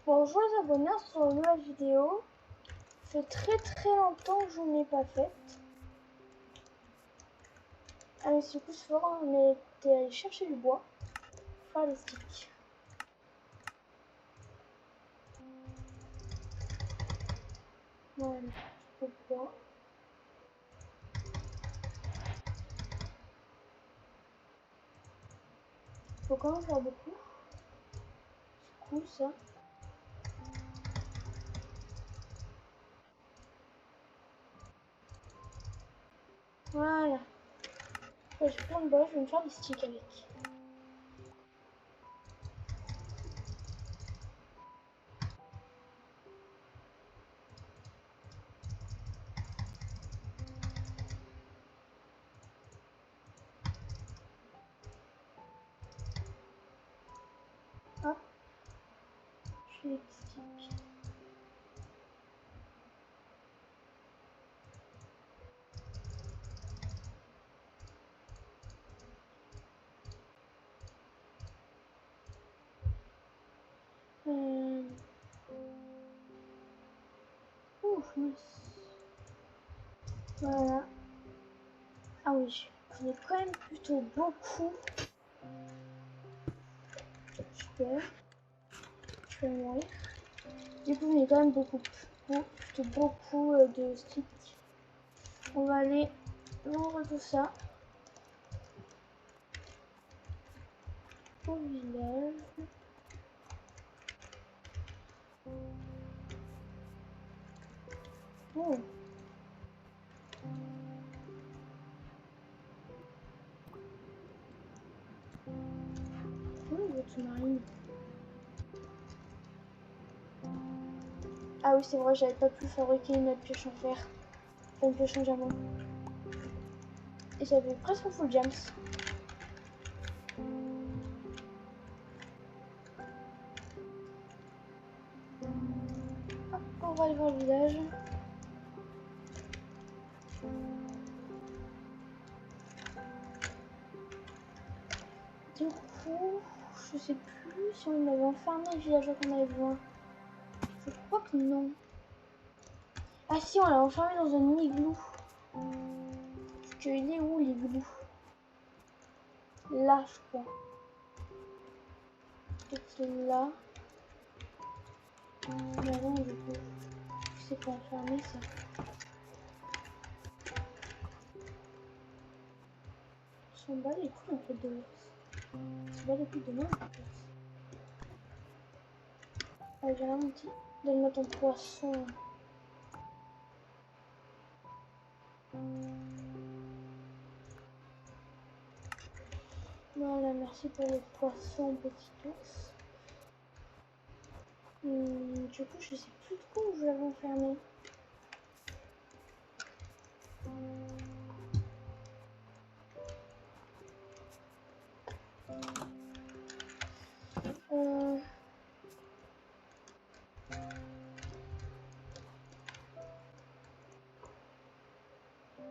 Bonjour les abonnés sur une nouvelle vidéo. Ça fait très longtemps que je n'en ai pas fait. Ah mais du coup ce soir on était allé chercher du bois pour faire des sticks. Voilà, je peux bois. Faut quand même faire beaucoup. C'est cool ça. Voilà. Ouais, j'ai plein de bois, je vais me faire des sticks avec. Hop. Je fais des sticks. Ouf, mince. Voilà. Ah oui, j'en ai quand même plutôt beaucoup. Super. Je vais mourir. Du coup, j'en ai quand même beaucoup de sticks. On va aller vendre tout ça au village. Oh. Votre marine. Ah oui, c'est vrai, j'avais pas pu fabriquer une autre pioche en fer. Enfin, une pioche en diamant. Et j'avais presque full gems. Hop, on va aller voir le village. Du coup, je sais plus si on avait enfermé le villageois qu'on avait besoin. Je crois que non. Ah si, on l'a enfermé dans un igloo. Parce qu'il est où l'igloo? Là, je crois. Peut-être là. Mais non, du coup, c'est pas enfermé ça. On s'en bat les couilles en fait de l'ours. On s'en bat les couilles de moi en fait. Allez, viens là mon petit. Donne-moi ton poisson. Voilà, merci pour le poisson, petit ours. Du coup, je sais plus trop où je l'avais enfermé.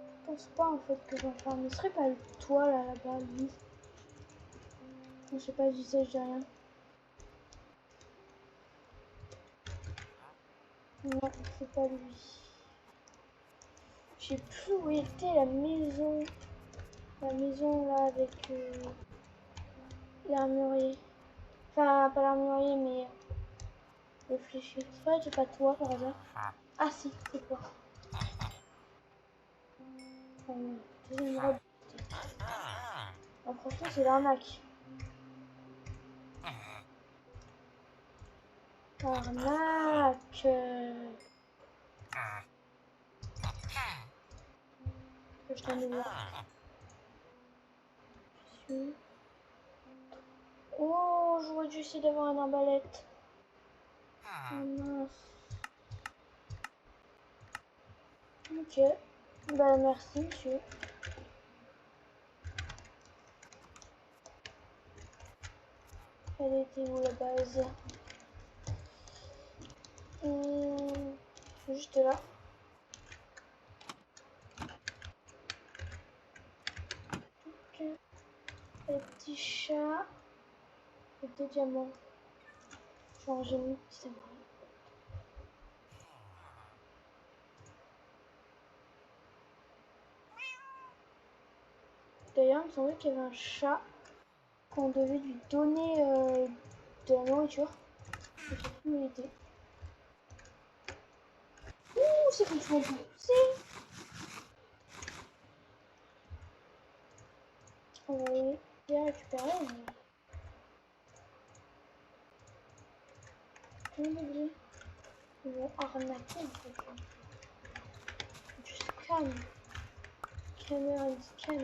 Je pense pas en fait que j'enferme. Il serait pas le toit là-bas, lui. Je sais pas, je sais, je dis rien. Non, c'est pas lui. Je sais plus où était la maison. La maison là avec l'armurier. Enfin, pas l'armurier, mais le fléchier. C'est vrai, c'est pas toi par hasard. Ah si, c'est toi. Oh, deuxième robe. Oh, franchement, c'est l'arnaque. Arnaque. Je t'en ai voir. Oh, j'aurais dû essayer d'avoir une arbalète. Oh mince. Ok. Bah merci monsieur. Elle était où la base? Juste là. Ok. Les petits chats. Et 2 diamants. Non, j'ai mis, c'est vrai. D'ailleurs, il me semblait qu'il y avait un chat qu'on devait lui donner de la nourriture. Je sais plus où il était. Ouh, c'est comme je m'en poussé. On va aller les récupérer. Ils vont arnaquer en fait. Du scan. Caméra de scan.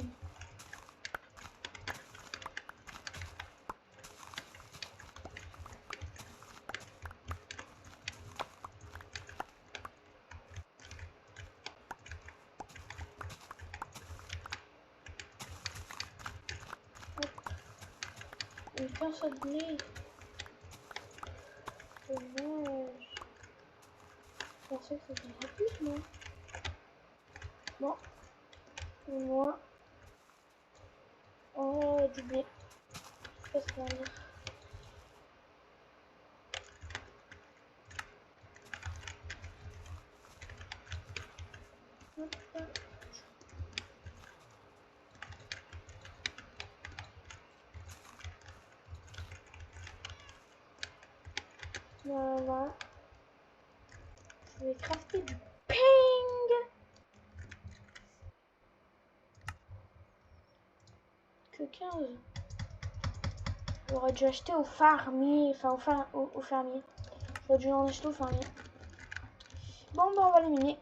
Une pince à blé. Dommage. Je pensais que ça serait plus, moi. Bon. Et moi. Oh, du blé. Je sais pas ce que ça veut dire. Hop, hop. Voilà. Je vais crafter du ping. Que 15. J'aurais dû acheter au fermier. Enfin, au fermier. J'aurais dû en acheter au fermier. Bon, bah, on va l'éliminer.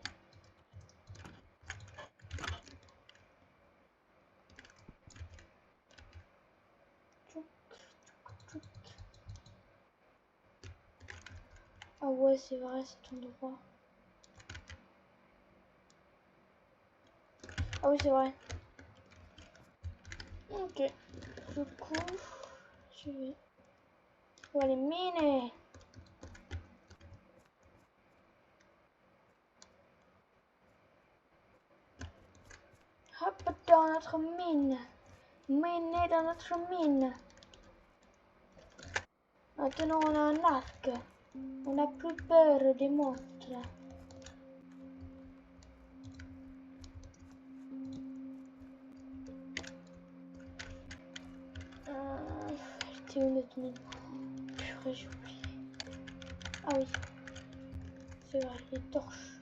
Ah ouais, c'est vrai, cet endroit. Ah oui, c'est vrai. Ok. Du coup, je vais... On va les miner. Hop, dans notre mine. Miner dans notre mine. Maintenant, on a un arc. On n'a plus peur des monstres. C'était où notre mine? Purée, j'ai oublié. Ah oui. C'est vrai, les torches.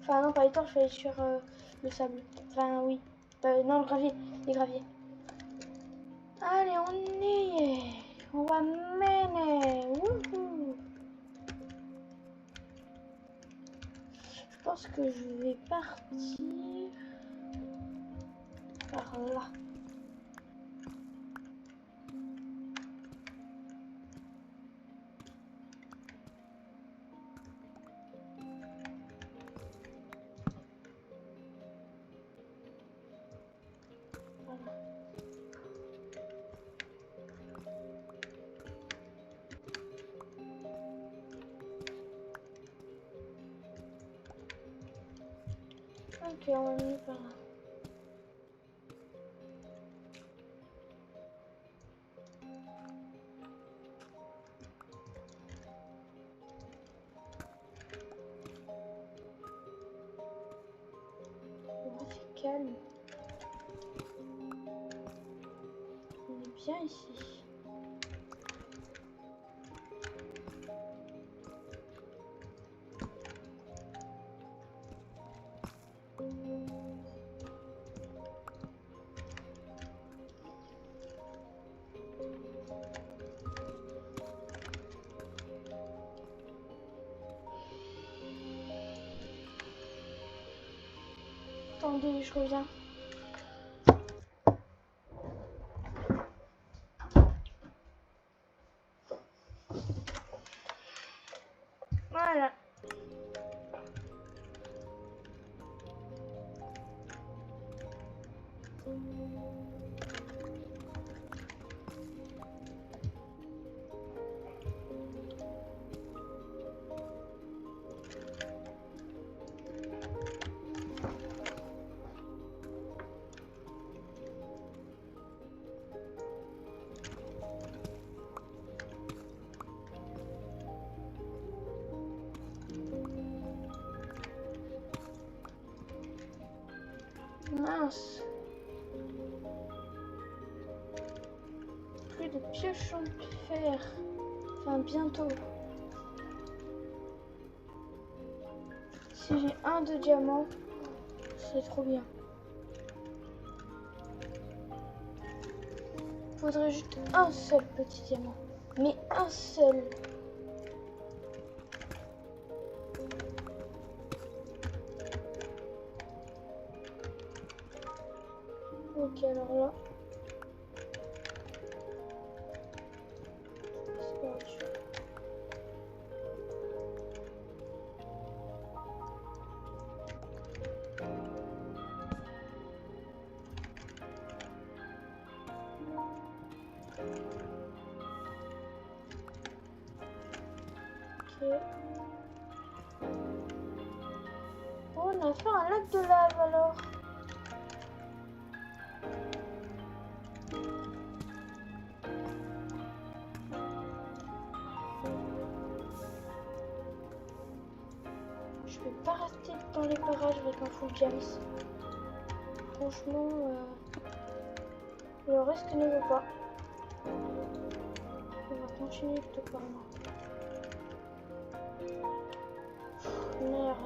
Enfin, non, pas les torches, je vais aller sur le sable. Enfin, oui. Non, le gravier. Les graviers. Allez, on y est. On va mener. Wouhou. Je pense que je vais partir par là. Voilà. Ok, on va mener par là. C'est calme. On est bien ici. Attendez, je reviens. Voilà. mince. Plus de piochons de fer. Enfin, bientôt. Si j'ai un de diamant, c'est trop bien. Faudrait juste un seul petit diamant. Mais un seul. Ok, alors là. C'est pas autre chose. Ok. Oh, on a fait un lac de lave alors. Je vais pas rester dans les parages avec un full gems. Franchement, le reste ne veut pas. On va continuer plutôt par là. Merde.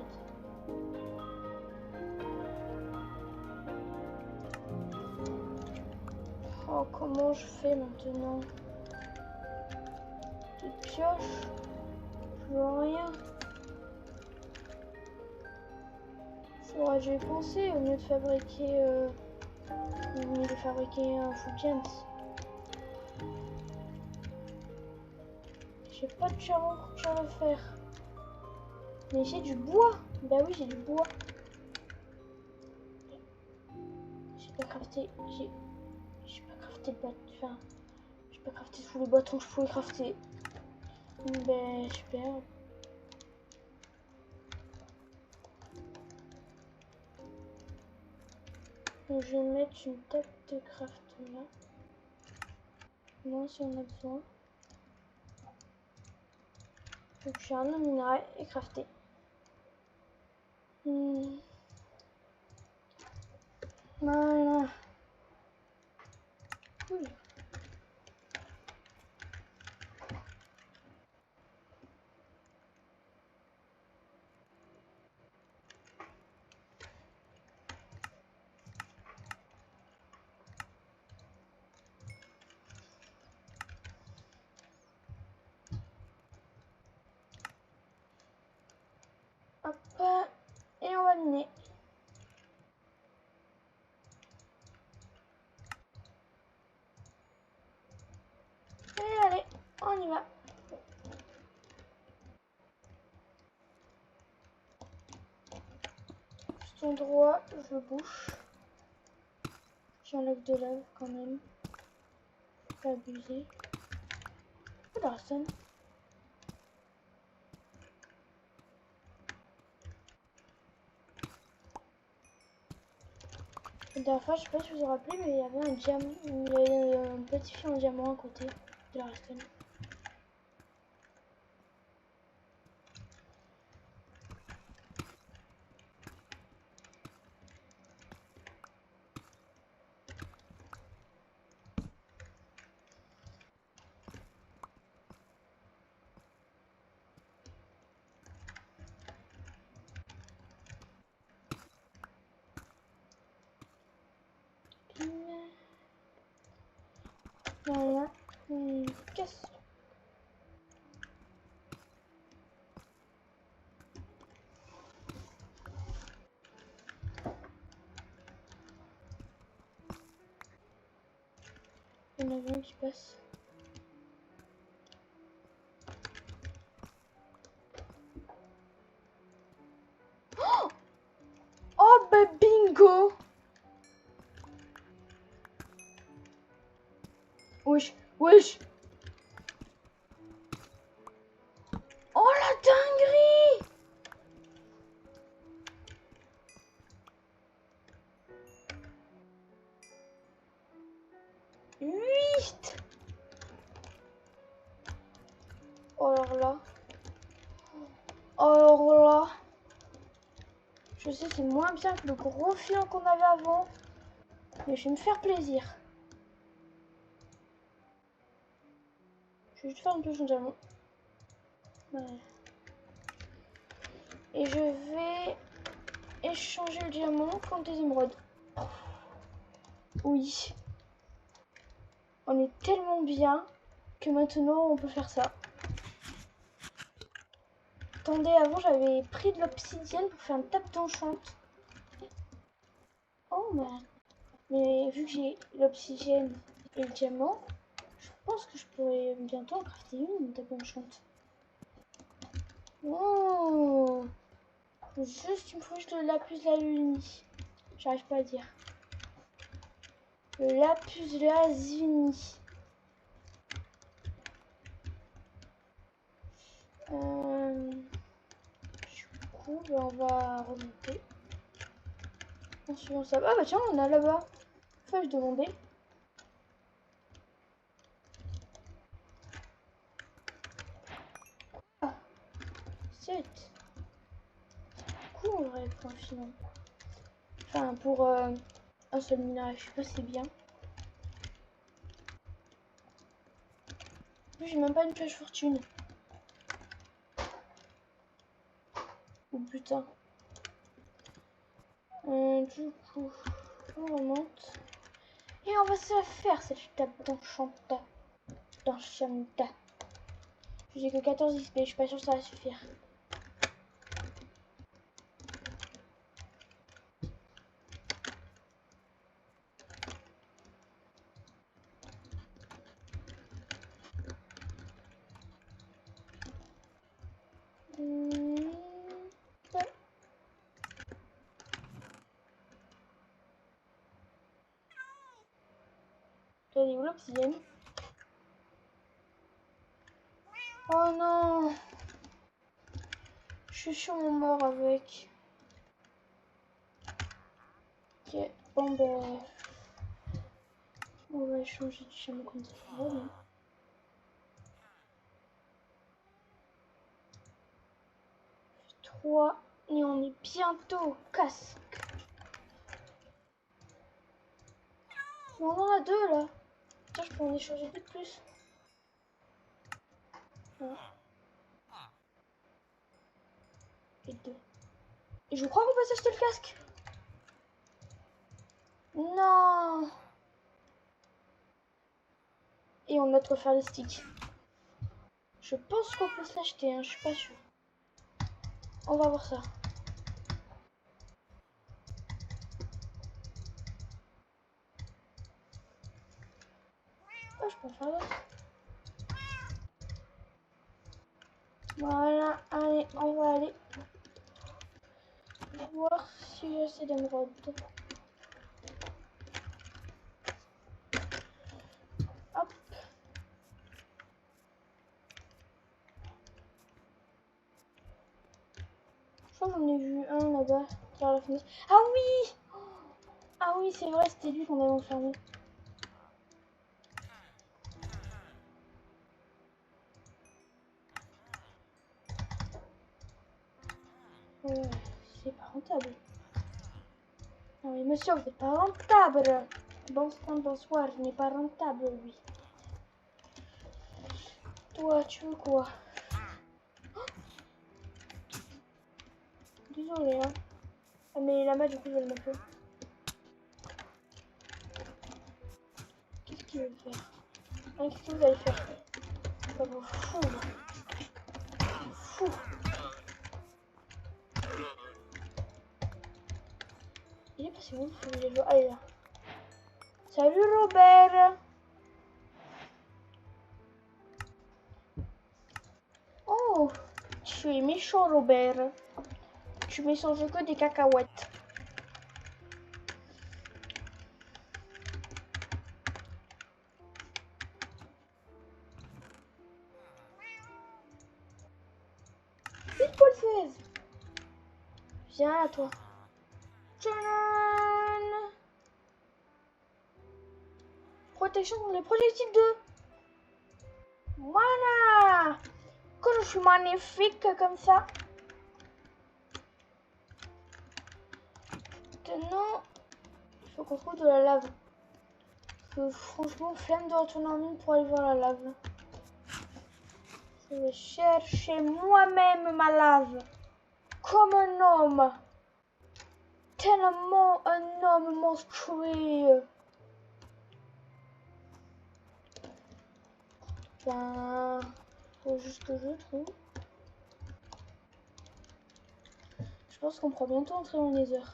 Oh, comment je fais maintenant? Des pioches? Je vois rien. J'aurais dû y penser au mieux de fabriquer un full gems. J'ai pas de charbon pour cuire le fer. Mais j'ai du bois. Bah oui, j'ai du bois. J'ai pas crafté. J'ai pas crafté de bâton. Enfin, j'ai pas crafté tous les bâtons que je pouvais crafter. Ben super. Donc je vais mettre une table de craft là. Non, si on a besoin. Donc j'ai un minerai et crafté. Voilà. Cool. Hop. Et on va miner. Et allez, on y va. Cet endroit, je bouche. J'enlève de lave quand même. Faut pas abuser. Oh, la sonne. La dernière fois, je sais pas si vous vous rappelez, mais il y avait un diamant. Il y avait un petit fil en diamant à côté de la redstone. Voilà, on casse. Il y en a un qui passe. Oh bah bingo. Wesh, wesh. Oh la dinguerie. 8. Oh alors là. Alors là. Je sais c'est moins bien que le gros fion qu'on avait avant. Mais je vais me faire plaisir. Je vais juste faire une touche de diamant. Voilà. Et je vais échanger le diamant contre des émeraudes. Oui. On est tellement bien que maintenant on peut faire ça. Attendez, avant j'avais pris de l'obsidienne pour faire une table d'enchant. Oh mais vu que j'ai l'obsidienne et le diamant, je pense que je pourrais bientôt en crafter une table d'enchant. Oh, juste il me faut juste le lapis lazuli. J'arrive pas à dire. Le lapis lazuli. Du coup, on va remonter. En suivant ça. Ah bah tiens, on a là-bas. Faut que je demandais. Ah, 7. Cool, ouais, pour un final. Enfin, pour un seul minage, je sais pas si c'est bien. J'ai même pas une pioche fortune. Oh putain. Du coup, on remonte. Et on va se la faire cette table d'enchanta. D'enchanta. J'ai que 14 XP, je suis pas sûre que ça va suffire. Ouais. T'as où l'obsidienne? Oh non! Je suis sur mon mort avec. Ok, bon ben. On va échanger du chameau contre ça. Voilà. 3 et on est bientôt au casque. Mais on en a 2 là. Tiens, je peux en échanger 2 de plus. Ouais. Et 2. Et je crois qu'on peut s'acheter le casque. Non. Et on a de quoi faire les sticks. Je pense qu'on peut se l'acheter, hein, je suis pas sûre. On va voir ça. Oh, je peux en faire d'autres. Voilà, allez, on va aller voir si j'ai assez d'émeraudes. Hop. Je crois que j'en ai vu un là-bas, vers la fenêtre. Ah oui! Ah oui, c'est vrai, c'était lui qu'on avait enfermé. Ouais, c'est pas rentable. Non mais monsieur, vous n'êtes pas rentable. Bonsoir, il n'est pas rentable, lui. Toi, tu veux quoi? Désolé, hein. Ah, mais la main, du coup, je vais le mettre. Qu'est-ce qu'il veut faire? Ah, qu'est-ce que vous allez faire? Pas vous fou. Fou. Il est passé où? Ah, il est là. Salut, Robert. Oh, tu es méchant, Robert. Tu m'échanges que des cacahuètes. Vite, Paul 16. Viens à toi. Tchanan. Protection contre les projectiles 2. Voilà. Que je suis magnifique comme ça. Maintenant, faut qu'on trouve de la lave. Parce que franchement, flemme de retourner en mine pour aller voir la lave. Je vais chercher moi-même ma lave. Comme un homme. Tellement un homme monstrueux. Ben, faut juste que je trouve. Je pense qu'on pourra bientôt entrer dans les heures.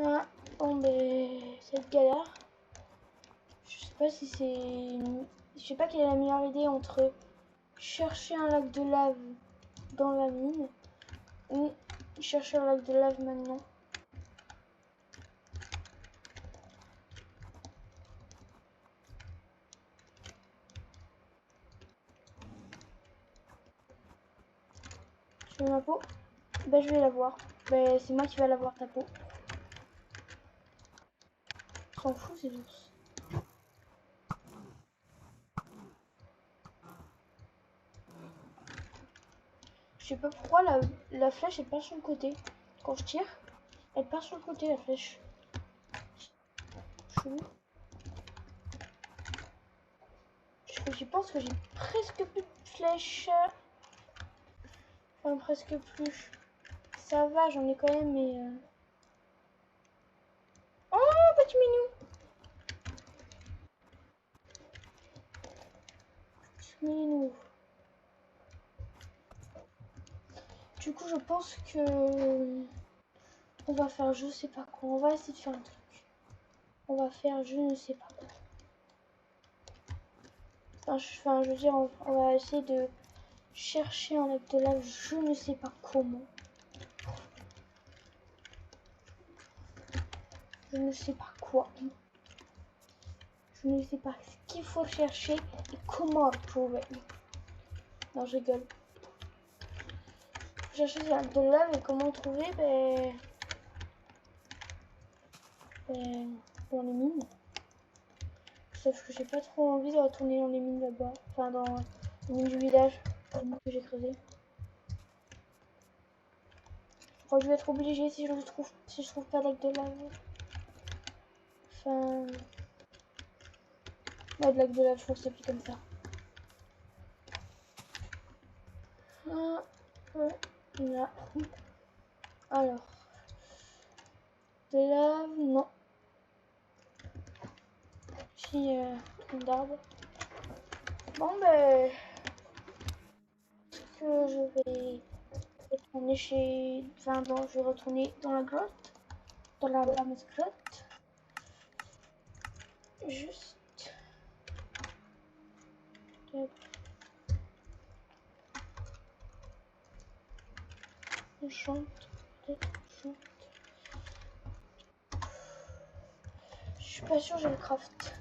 Ah, bon ben, cette galère. Je sais pas si c'est... Je sais pas quelle est la meilleure idée entre chercher un lac de lave dans la mine ou chercher un lac de lave maintenant. Je mets ma peau. Ben je vais la voir. Ben c'est moi qui vais la voir ta peau. S'en fout ces ours. Je sais pas pourquoi la flèche elle part sur le côté. Quand je tire, elle part sur le côté la flèche. Chelou. Je pense que j'ai presque plus de flèches. Enfin presque plus. Ça va, j'en ai quand même mais... Oh petit minou. Petit minou. Du coup je pense que... On va faire je sais pas quoi. On va essayer de faire un truc. On va faire je ne sais pas quoi. Enfin, je veux dire, on va essayer de chercher un lac de lave, je ne sais pas comment. Je ne sais pas quoi. Je ne sais pas ce qu'il faut chercher et comment trouver. Non, je rigole. Chercher un lac de lave et comment trouver, dans les mines. Sauf que j'ai pas trop envie de retourner dans les mines là-bas. Enfin, dans les mines du village que j'ai creusé. Je crois que je vais être obligée si je trouve pas de lac de lave. Enfin... Ouais, de lac de lave, je crois que c'est plus comme ça. Ah, ouais, là. Alors. De lave, non. Si, d'arbre. Bon, ben... Est-ce que je vais retourner chez... Enfin, bon, je vais retourner dans la grotte. Dans la fameuse grotte. Juste... On chante. Peut-être on chante. Je suis pas sûre j'ai le craft.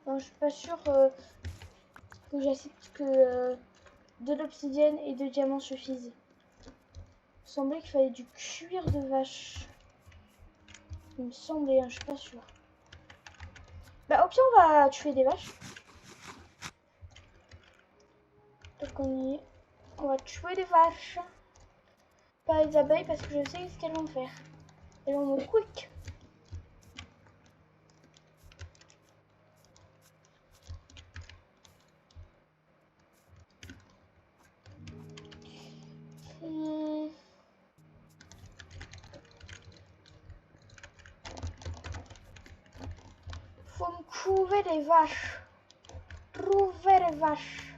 Non, je suis pas sûre que j'accepte que de l'obsidienne et de diamants suffisent. Il me semblait qu'il fallait du cuir de vache. Il me semblait, hein, je suis pas sûre. Bah au pire on va tuer des vaches. Donc on y est. On va tuer des vaches. Pas les abeilles parce que je sais ce qu'elles vont faire. Elles vont me quick. Faut me trouver des vaches. Trouver des vaches.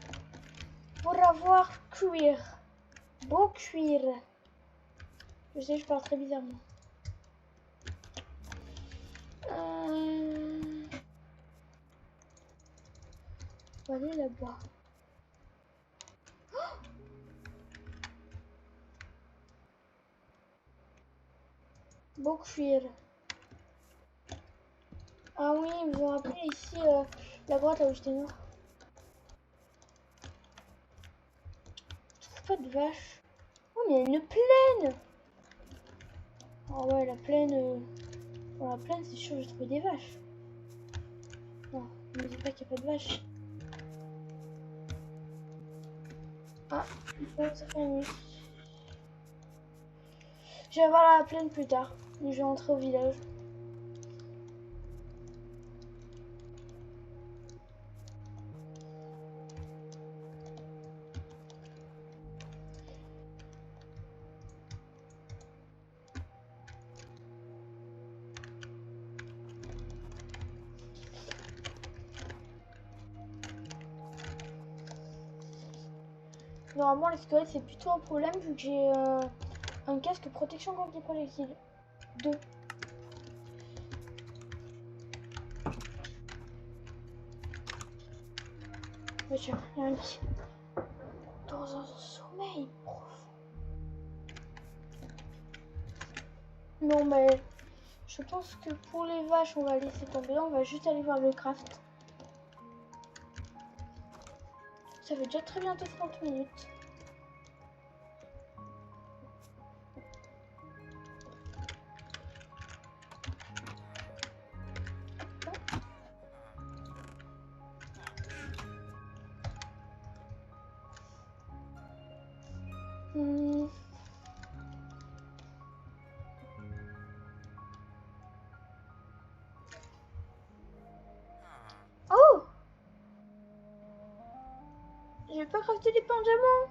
Pour avoir cuir. Beau cuir. Je sais, je parle très bizarrement. On va aller là-bas. Beau cuir. Ah oui, vous vous rappelez ici la grotte là où j'étais mort. Je trouve pas de vache. Oh mais il y a une plaine. Ah ouais, la plaine. Dans la plaine, c'est sûr, j'ai trouvé des vaches. Non, ne me dis pas qu'il n'y a pas de vaches. Ah, ça fait nuit. Je vais voir la plaine plus tard. Je vais rentrer au village. Normalement, les squelettes, c'est plutôt un problème vu que j'ai un casque protection contre les projectiles. 2. Monsieur, il y a un lit. Dans un sommeil profond. Non, mais je pense que pour les vaches, on va laisser tomber. On va juste aller voir le craft. Ça fait déjà très bientôt 30 minutes. Oh! Je vais pas crafter des pains en diamant.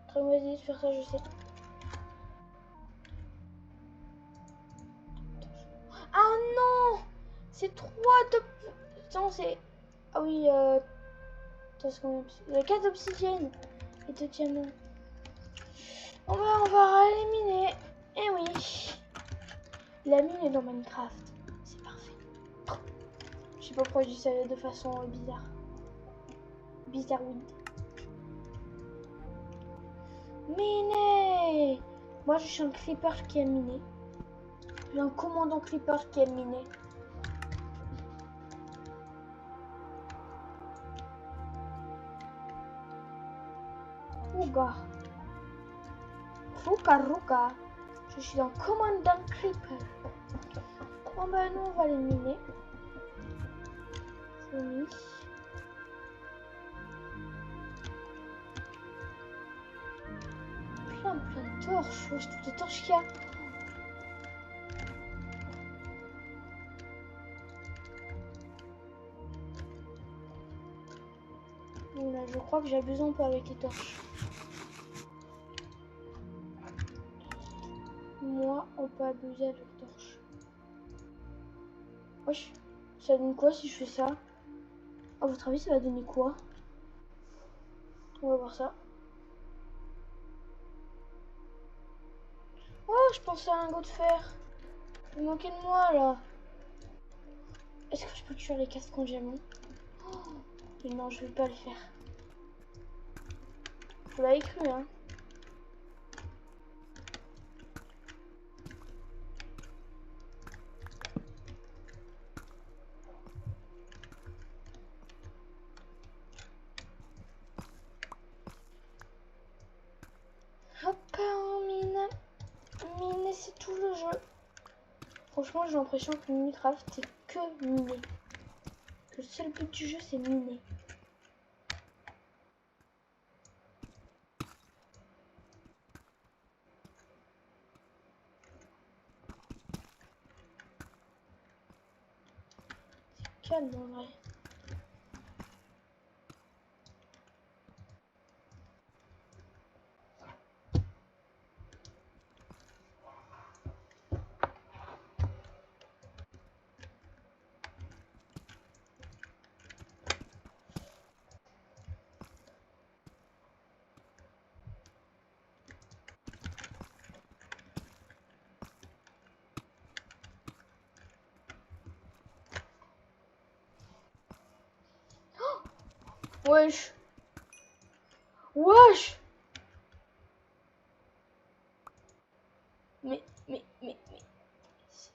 Très mauvaise idée de faire ça, je sais. Ah non! C'est 3 top... Attends, c'est... Ah oui, attends, c'est combien? Il y a 4 obsidiennes et 2 diamants. On va éliminer. Eh oui. La mine est dans Minecraft. C'est parfait. Je sais pas pourquoi je dis ça de façon bizarre. Bizarroïde. Miner! Moi, je suis un creeper qui aime miner. Je suis un commandant creeper qui aime miner. Ouga. Ruka Ruka. Je suis un commandant creeper. Bon bah nous on va les miner. C'est mis. Plein de torches. Wesh, toutes les torches qu'il y a. Voilà, je crois que j'abuse un peu avec les torches. Moi, on peut abuser avec les torches. Wesh, ça donne quoi si je fais ça? À votre avis, ça va donner quoi? On va voir ça. Oh, je pensais à un lingot de fer. Il manquait de moi là. Est-ce que je peux tuer les casques en diamant? Oh, non, je vais pas le faire. Vous l'avez cru, hein? Hop, on mine. Miner, c'est tout le jeu. Franchement, j'ai l'impression que Minecraft, c'est que miner. Que le seul but du jeu, c'est miner. C'est calme en vrai. Wesh. Wesh. Mais.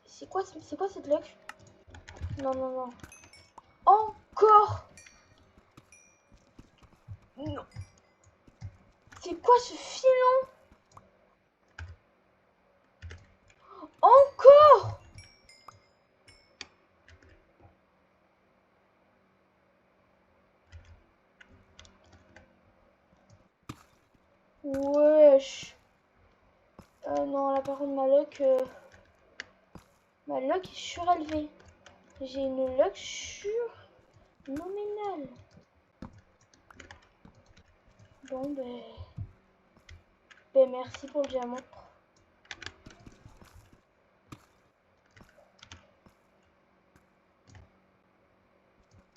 C'est quoi cette luck? Non, non, non. Encore. Non. C'est quoi ce filon? Encore. Wesh. Non, là par contre ma luck est surélevée. J'ai une luck surnominale. Bon ben merci pour le diamant.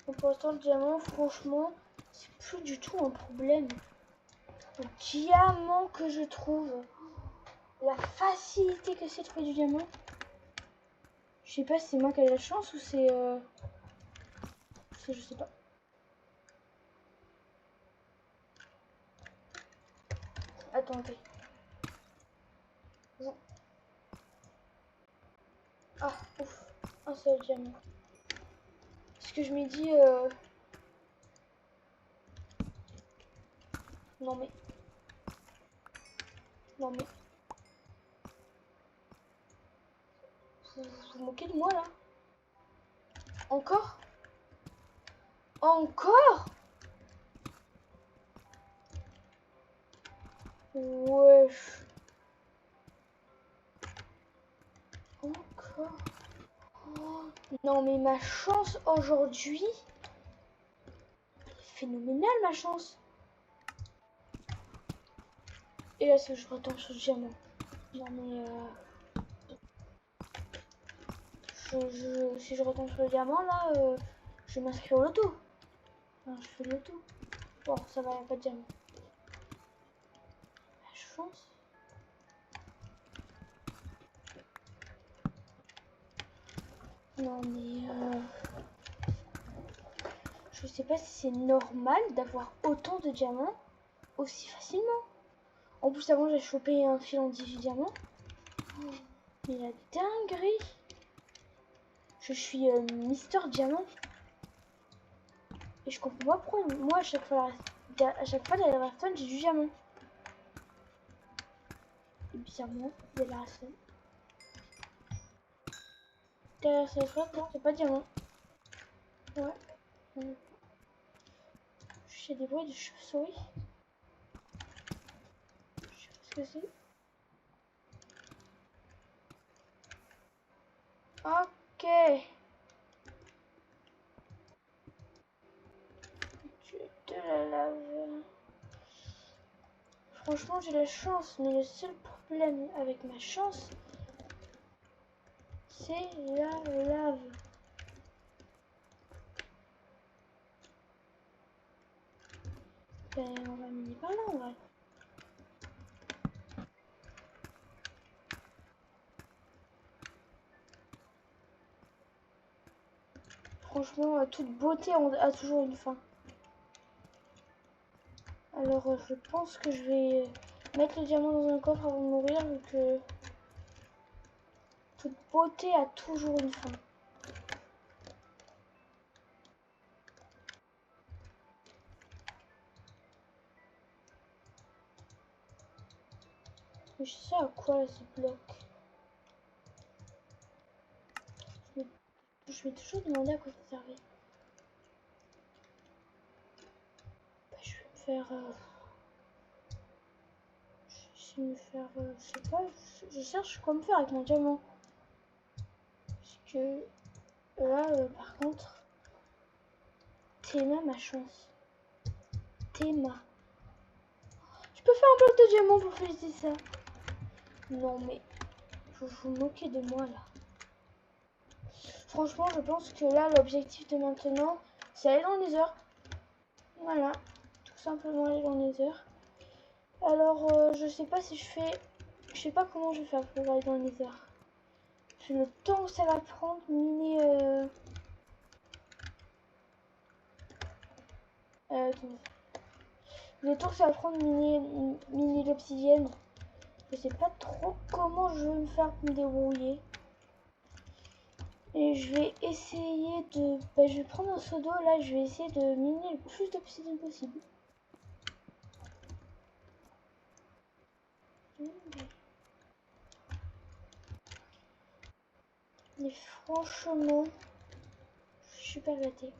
Donc pour l'instant le diamant, franchement, c'est plus du tout un problème. Le diamant que je trouve, la facilité que c'est de trouver du diamant. Je sais pas si c'est moi qui ai la chance ou c'est je sais pas. Attendez. Bon. Ah, ouf. Un seul diamant. Parce que je me dis... Non mais... Non mais... Vous vous moquez de moi là? Encore? Encore? Wesh. Encore? Oh, non mais ma chance aujourd'hui, phénoménale ma chance. Et là je retombe sur le diamant. Non mais si je retombe sur le diamant là, je m'inscris au loto. Enfin, je fais le loto. Bon ça va, y a pas de diamant. La chance. Non mais je sais pas si c'est normal d'avoir autant de diamants aussi facilement. En plus avant j'ai chopé un fil en 18 diamants. Oh, mais la dinguerie. Je suis Mister Diamant. Et je comprends pas pourquoi moi à chaque fois dans la redstone j'ai du diamant. Et bizarrement, il y a la redstone. Derrière cette redstone, non, c'est pas de diamant. Ouais. J'ai des bruits de chauve-souris. Je sais pas ce que c'est. Ok. De la lave. Franchement, j'ai la chance, mais le seul problème avec ma chance, c'est la lave. Ben, on va miner par là, en vrai. Franchement, toute beauté a toujours une fin. Alors, je pense que je vais mettre le diamant dans un coffre avant de mourir, vu que toute beauté a toujours une fin. Mais je sais à quoi là, ce bloc. Je vais toujours demander à quoi ça servait. Bah, je vais me faire... je vais me faire... je sais pas, je cherche quoi me faire avec mon diamant. Parce que là, par contre... Théma ma chance. Théma. Je peux faire un bloc de diamant pour féliciter ça. Non mais... Vous vous moquez de moi là. Franchement, je pense que là, l'objectif de maintenant, c'est aller dans les heures. Voilà, tout simplement aller dans les heures. Alors, je sais pas si je fais... Je sais pas comment je vais faire pour aller dans les heures. Le temps que ça va prendre, miner... attendez. Le temps que ça va prendre, miner l'obsidienne. Je sais pas trop comment je vais me faire pour me débrouiller. Et je vais essayer de... Bah, je vais prendre un seau d'eau, là, je vais essayer de miner le plus d'obsidienne possible. Mais franchement, je suis pas gâtée.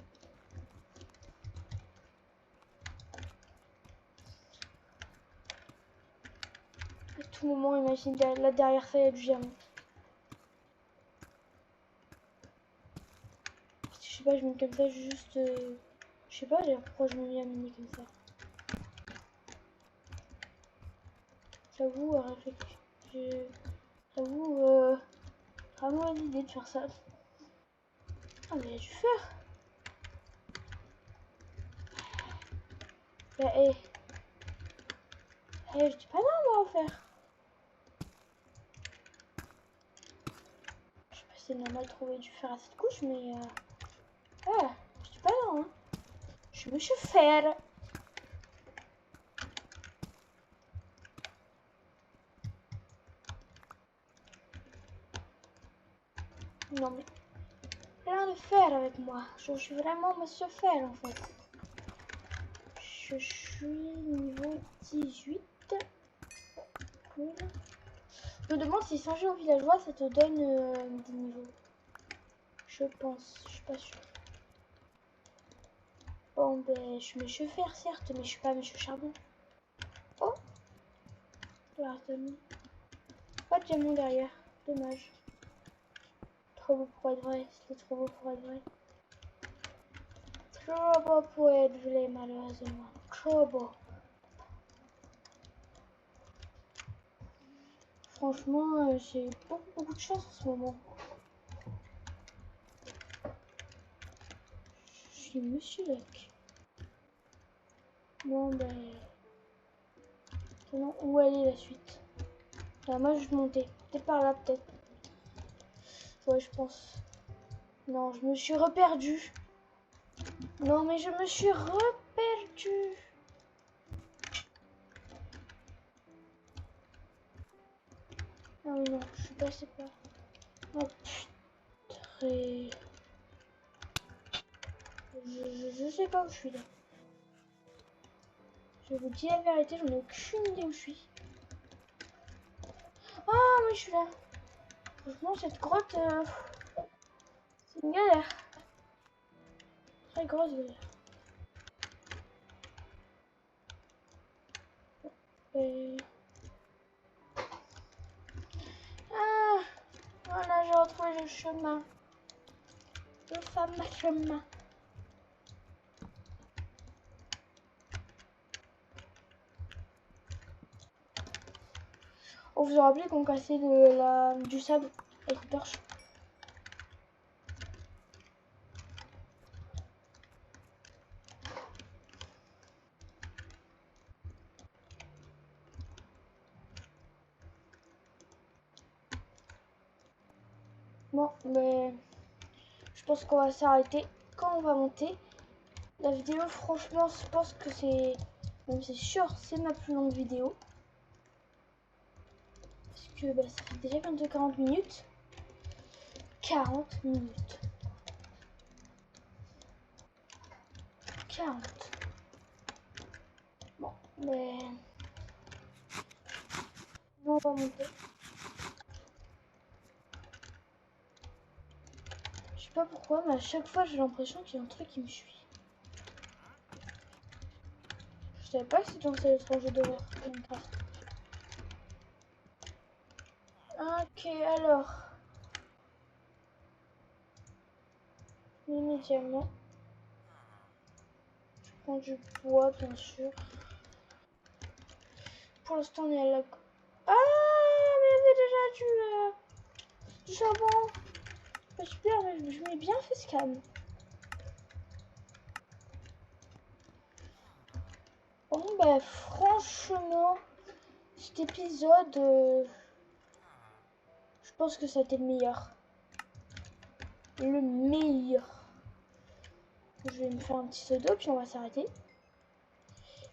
tout moment, imagine, là derrière ça, il y a du diamant. Je sais pas, je mets comme ça, juste... Je sais pas d'ailleurs pourquoi je me mets à miner comme ça. J'avoue, j'avoue, vraiment l'idée de faire ça. Ah, mais il y a du fer. Bah, je dis pas non, moi, à faire. Je sais pas si c'est normal de trouver du fer à cette couche, mais... Ouais, je dis pas non, hein. Je suis monsieur fer. Non, mais... Plein de fer avec moi. Je suis vraiment monsieur fer, en fait. Je suis niveau 18. Cool. Je me demande si changer au villageois, ça te donne des niveaux. Je pense, je suis pas sûre. Bon, ben, je suis monsieur fer, certes, mais je suis pas monsieur charbon. Oh, là, pas de diamant derrière. Dommage. Trop beau pour être vrai. C'était trop beau pour être vrai. Trop beau pour être vrai, malheureusement. Trop beau. Franchement, j'ai beaucoup de chance en ce moment. Je suis monsieur Luck. Bon, ben... Maintenant, où elle est la suite? Là, moi, je montais. Peut-être par là, peut-être. Ouais, je pense. Non, je me suis reperdue. Non, mais je me suis reperdue. Ah oui, non, je suis passée par... Oh, putain. Je sais pas où je suis, là. Je vous dis la vérité, j'en ai aucune idée où je suis. Ah, oui, je suis là. Franchement, cette grotte, c'est une galère. Très grosse galère. Et... Ah, voilà, j'ai retrouvé le chemin. Le fameux chemin. Oh, vous vous rappelez qu'on cassait du sable avec une torche? Bon, mais je pense qu'on va s'arrêter quand on va monter. La vidéo, franchement, je pense que c'est... Même c'est sûr, c'est ma plus longue vidéo. Parce que bah, ça fait déjà bientôt 40 minutes. 40 minutes. 40. Bon, mais... On va monter. Je sais pas pourquoi, mais à chaque fois, j'ai l'impression qu'il y a un truc qui me suit. Je savais pas que c'était un seul jeu d'horreur. Ok, alors... Immédiatement. Je prends du bois, bien sûr. Pour l'instant, on est à la... Ah, mais il y avait déjà du charbon. Bah, super, mais je m'ai bien fait scam. Bon, bah, franchement, cet épisode, je pense que ça a été le meilleur. Le meilleur. Je vais me faire un petit seau d'eau, puis on va s'arrêter.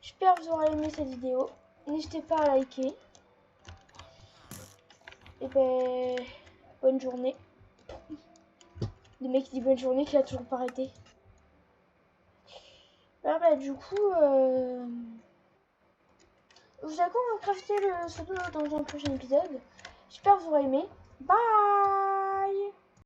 J'espère que vous aurez aimé cette vidéo. N'hésitez pas à liker. Et ben, bonne journée. Le mec qui dit bonne journée, qui a toujours pas arrêté. Alors bah, du coup, vous allez comment crafter le pseudo dans un prochain épisode. J'espère que vous aurez aimé. Bye!